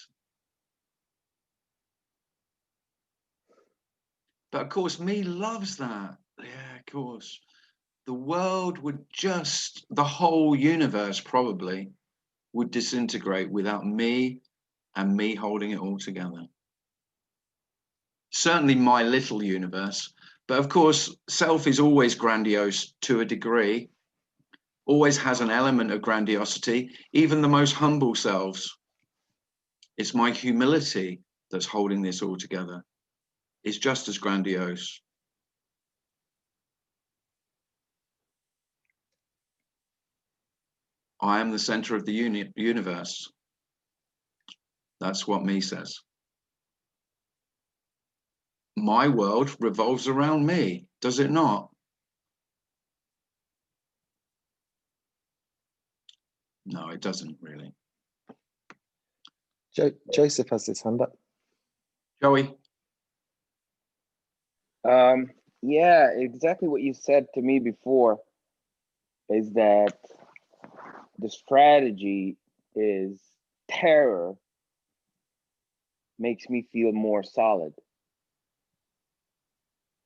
But of course, me loves that. Yeah, of course. The world would the whole universe probably would disintegrate without me and me holding it all together. Certainly my little universe. But of course, self is always grandiose to a degree, always has an element of grandiosity, even the most humble selves. It's my humility that's holding this all together. It's just as grandiose. I am the center of the universe. That's what me says. my world revolves around me, does it not? No, it doesn't really. Joseph has his hand up. Joey? Yeah, exactly what you said to me before is that the strategy is terror makes me feel more solid.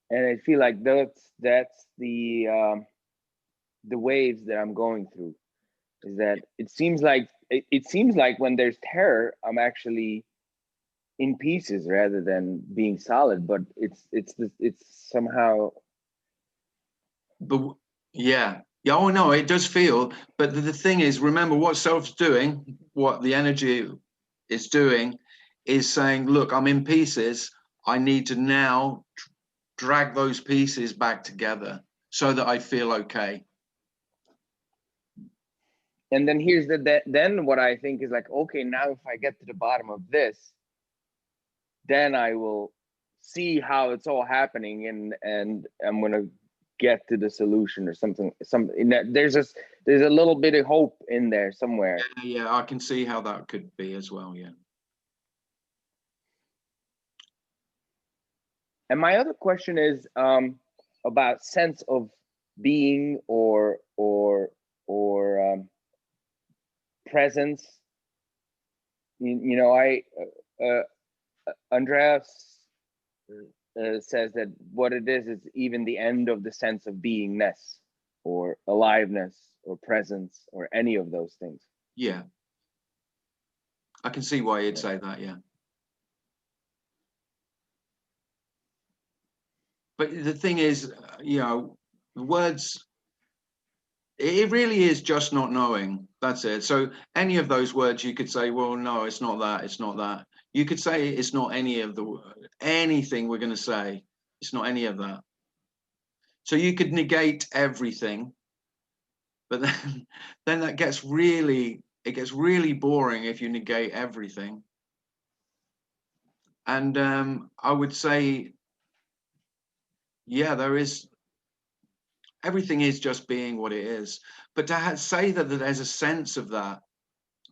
And I feel like that's the waves that I'm going through, is that it seems like when there's terror, I'm actually in pieces rather than being solid, but it's somehow. But yeah, oh no, it does feel, but the thing is, remember what self's doing, what the energy is doing is saying, look, I'm in pieces, I need to now drag those pieces back together so that I feel okay. And then here's then what I think is like, okay, now if I get to the bottom of this, then I will see how it's all happening, and I'm gonna get to the solution or something. There's a little bit of hope in there somewhere. Yeah, I can see how that could be as well. Yeah. And my other question is about sense of being or presence. You know, Andreas says that what it is even the end of the sense of beingness or aliveness or presence or any of those things. Yeah, I can see why you'd say that. Yeah, but the thing is, you know, words, it really is just not knowing. That's it. So any of those words you could say, well, no, it's not that, it's not that. You could say it's not any of anything we're going to say. It's not any of that. So you could negate everything, but then that gets really, it gets really boring if you negate everything. And I would say, yeah, everything is just being what it is. But to say that there's a sense of that,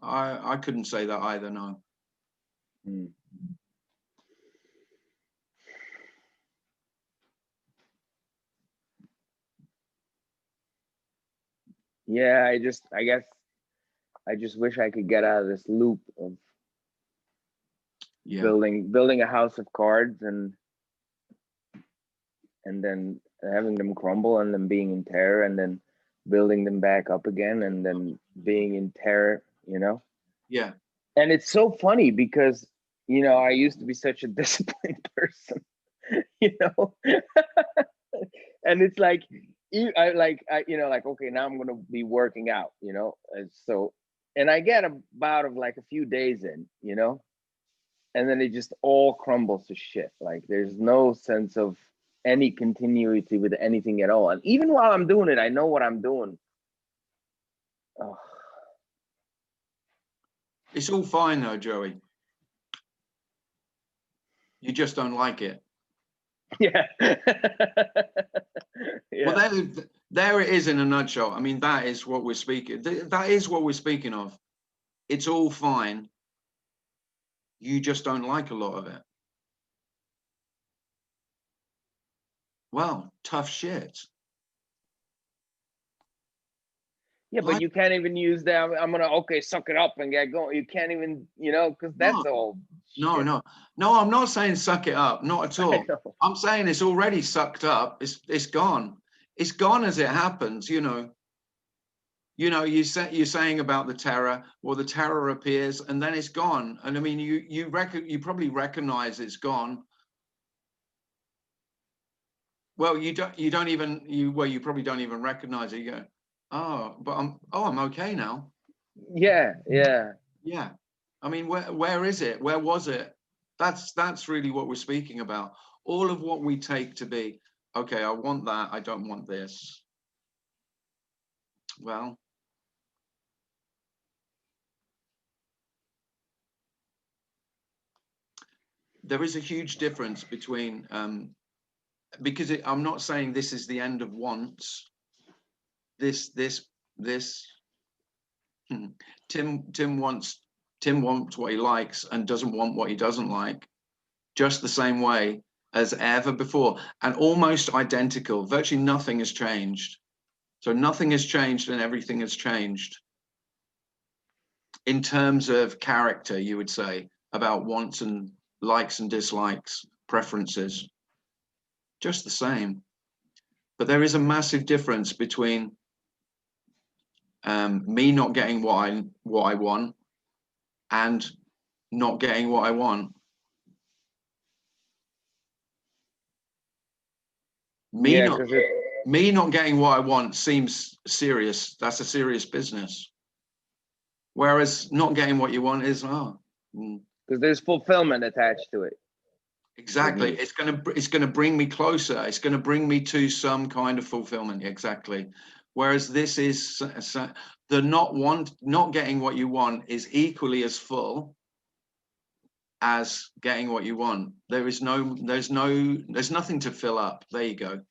I couldn't say that either, no. Yeah, I guess I just wish I could get out of this loop of building a house of cards and then having them crumble and then being in terror and then building them back up again and then being in terror, you know? Yeah. And it's so funny because, you know, I used to be such a disciplined person, you know? And it's like, you know, like, okay, now I'm going to be working out, you know? And I get about of like a few days in, you know? And then it just all crumbles to shit. Like there's no sense of any continuity with anything at all. And even while I'm doing it, I know what I'm doing. Oh. It's all fine though, Joey. You just don't like it. Yeah. Yeah. Well, there it is in a nutshell. I mean, that is what we're speaking. That is what we're speaking of. It's all fine. You just don't like a lot of it. Well, tough shit. Yeah, but you can't even use that. I'm gonna suck it up and get going. You can't even, you know, because that's all. No, I'm not saying suck it up, not at all. I'm saying it's already sucked up. It's gone. It's gone as it happens. You know, you're saying about the terror. Well, the terror appears and then it's gone. And I mean, you probably recognize it's gone. Well, you probably don't even recognize it. You go, oh, but I'm okay now. Yeah. I mean, where is it? Where was it? That's really what we're speaking about. All of what we take to be, okay, I want that, I don't want this. Well, there is a huge difference between, because I'm not saying this is the end of wants. This Tim wants what he likes and doesn't want what he doesn't like, just the same way as ever before, and almost identical. Virtually nothing has changed. So nothing has changed and everything has changed. In terms of character, you would say, about wants and likes and dislikes, preferences, just the same. But there is a massive difference between me not getting what I want and not getting what I want. Me not getting what I want seems serious. That's a serious business. Whereas not getting what you want is, because there's fulfillment attached to it. Exactly. It's gonna bring me closer. It's gonna bring me to some kind of fulfillment. Exactly. Whereas this is the not getting what you want is equally as full as getting what you want. There's nothing to fill up. There you go.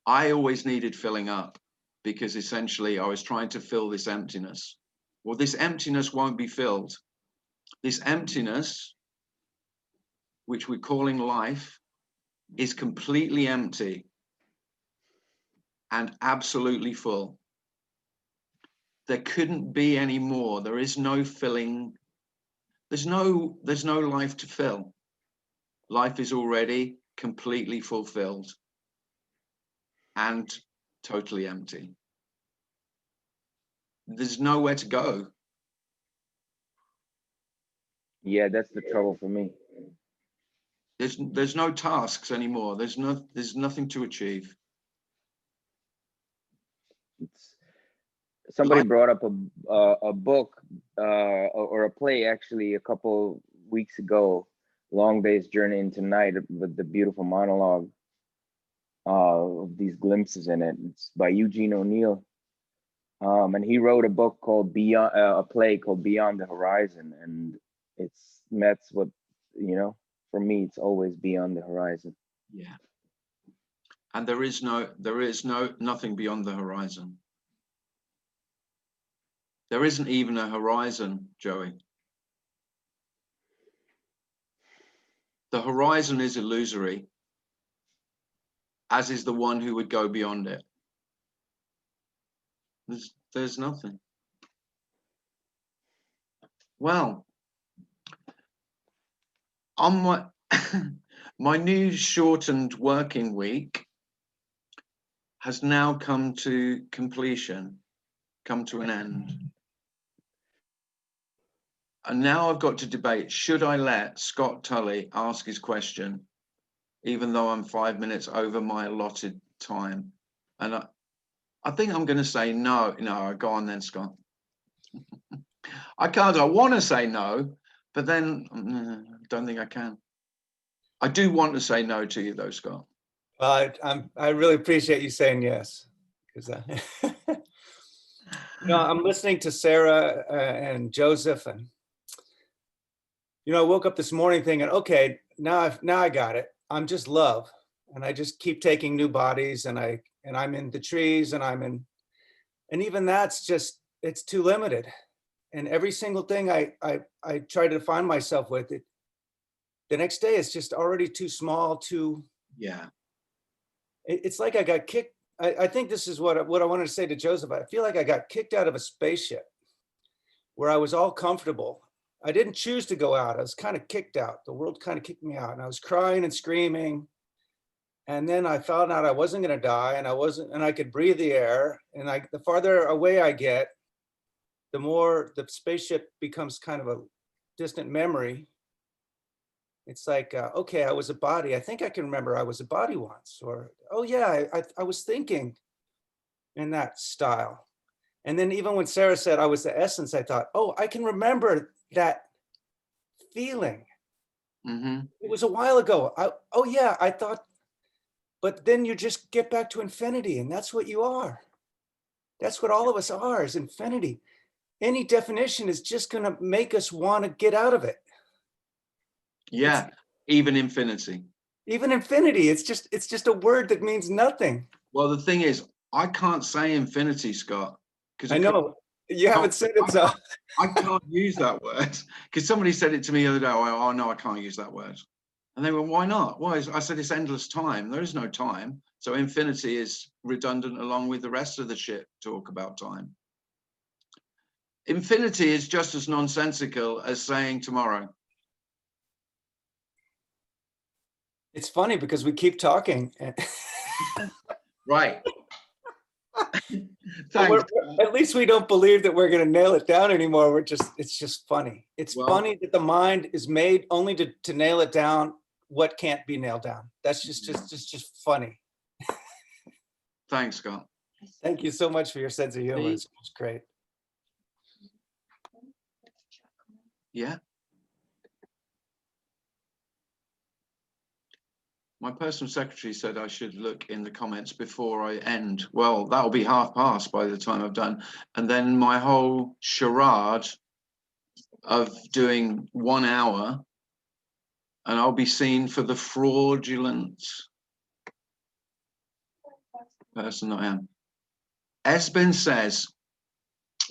I always needed filling up because essentially I was trying to fill this emptiness. Well, this emptiness won't be filled. This emptiness, which we're calling life, is completely empty and absolutely full. There couldn't be any more. There is no filling. There's no life to fill. Life is already completely fulfilled and totally empty. There's nowhere to go. Yeah, that's the trouble for me. There's no tasks anymore. There's nothing to achieve. Somebody brought up a book or a play actually a couple weeks ago, Long Day's Journey into Night, with the beautiful monologue of these glimpses in it. It's by Eugene O'Neill. And he wrote a book called a play called Beyond the Horizon. And that's what, for me, it's always beyond the horizon. Yeah. And there is nothing beyond the horizon. There isn't even a horizon, Joey. The horizon is illusory, as is the one who would go beyond it. There's nothing. Well, on my new shortened working week has now come to completion, come to an end. And now I've got to debate, should I let Scott Tully ask his question, even though I'm 5 minutes over my allotted time? And I think I'm going to say no. No, go on then, Scott. I can't. I want to say no, but then I don't think I can. I do want to say no to you, though, Scott. Well, I really appreciate you saying yes, because I'm listening to Sarah and Joseph, and I woke up this morning thinking, okay, now I got it. I'm just love, and I just keep taking new bodies, and I'm in the trees, and even that's just, it's too limited. And every single thing I try to define myself with, it the next day it's just already too small. Yeah. It's like I got kicked. I think this is what I wanted to say to Joseph. I feel like I got kicked out of a spaceship where I was all comfortable. I didn't choose to go out. I was kind of kicked out. The world kind of kicked me out, and I was crying and screaming. And then I found out I wasn't going to die, and I could breathe the air. And the farther away I get, the more the spaceship becomes kind of a distant memory. It's like, okay, I was a body. I think I can remember I was a body once, or, oh yeah, I was thinking in that style. And then even when Sarah said I was the essence, I thought, oh, I can remember that feeling. Mm-hmm. It was a while ago. Oh yeah, I thought, but then you just get back to infinity, and that's what you are. That's what all of us are, is infinity. Any definition is just going to make us want to get out of it. Yeah. Even infinity. Even infinity, it's just a word that means nothing. Well, the thing is, I can't say infinity, Scott, because I know you haven't said it, so I can't use that word, because somebody said it to me the other day. Oh no, I can't use that word. And they went, why not? Why? I said, it's endless time. There is no time. So infinity is redundant along with the rest of the shit talk about time. Infinity is just as nonsensical as saying tomorrow. it's funny because we keep talking. Right. But Thanks. at least we don't believe that we're going to nail it down anymore. It's just funny. It's funny that the mind is made only to nail it down what can't be nailed down. That's just funny. Thanks, Scott. Thank you so much for your sense of humor. It's great. Yeah. My personal secretary said I should look in the comments before I end. Well, that'll be half past by the time I've done. And then my whole charade of doing 1 hour, and I'll be seen for the fraudulent person I am. Esben says,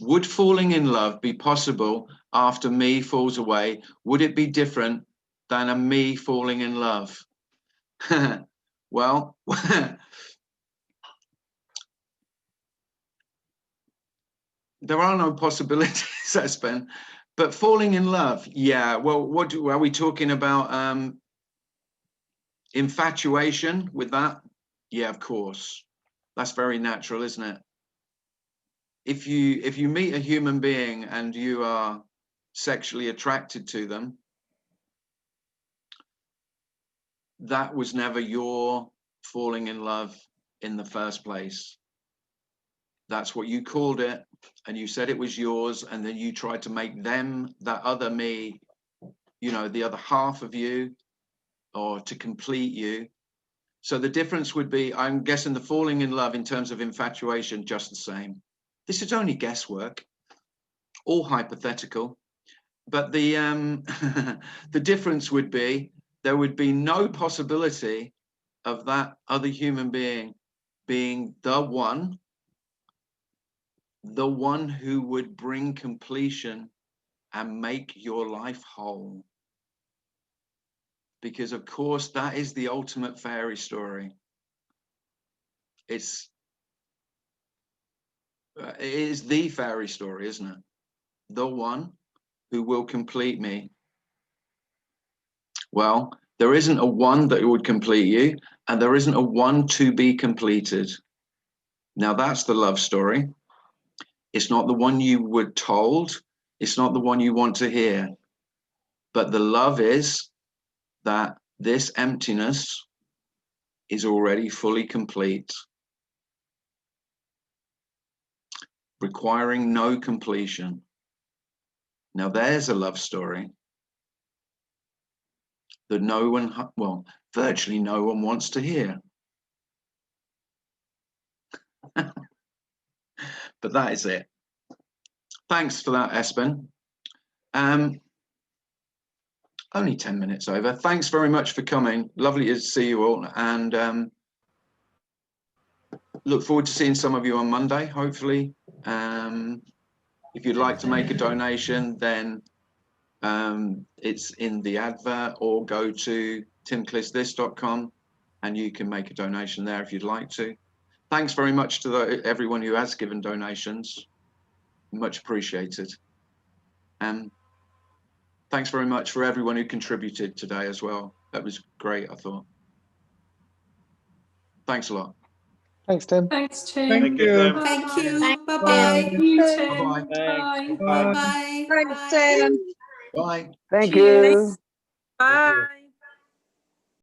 would falling in love be possible after me falls away? Would it be different than a me falling in love? Well, there are no possibilities, Esben, but falling in love, yeah. Well, are we talking about? Infatuation with that? Yeah, of course. That's very natural, isn't it? If you meet a human being and you are sexually attracted to them, that was never your falling in love in the first place. That's what you called it, and you said it was yours, and then you tried to make them, that other me, you know, the other half of you, or to complete you. So the difference would be, I'm guessing, the falling in love in terms of infatuation, just the same. This is only guesswork, all hypothetical. But the the difference would be, there would be no possibility of that other human being being the one who would bring completion and make your life whole. Because of course, that is the ultimate fairy story. It is the fairy story, isn't it? The one who will complete me. Well, there isn't a one that would complete you, and there isn't a one to be completed. Now that's the love story. It's not the one you were told. It's not the one you want to hear. But the love is that this emptiness is already fully complete, requiring no completion. Now there's a love story that no one, well, virtually no one wants to hear. But that is it. Thanks for that, Esben. Only 10 minutes over. Thanks very much for coming. Lovely to see you all, and look forward to seeing some of you on Monday, hopefully. If you'd like to make a donation, then it's in the advert, or go to timclissthis.com and you can make a donation there if you'd like to. Thanks very much to everyone who has given donations. Much appreciated. And thanks very much for everyone who contributed today as well. That was great, I thought. Thanks a lot. Thanks, Tim. Thanks, Tim. Thank you. Thank you. Bye-bye. Bye. You, Tim. Bye-bye. Bye. Bye. Bye. Thanks, Tim. Bye. Thank Cheers. you. Bye.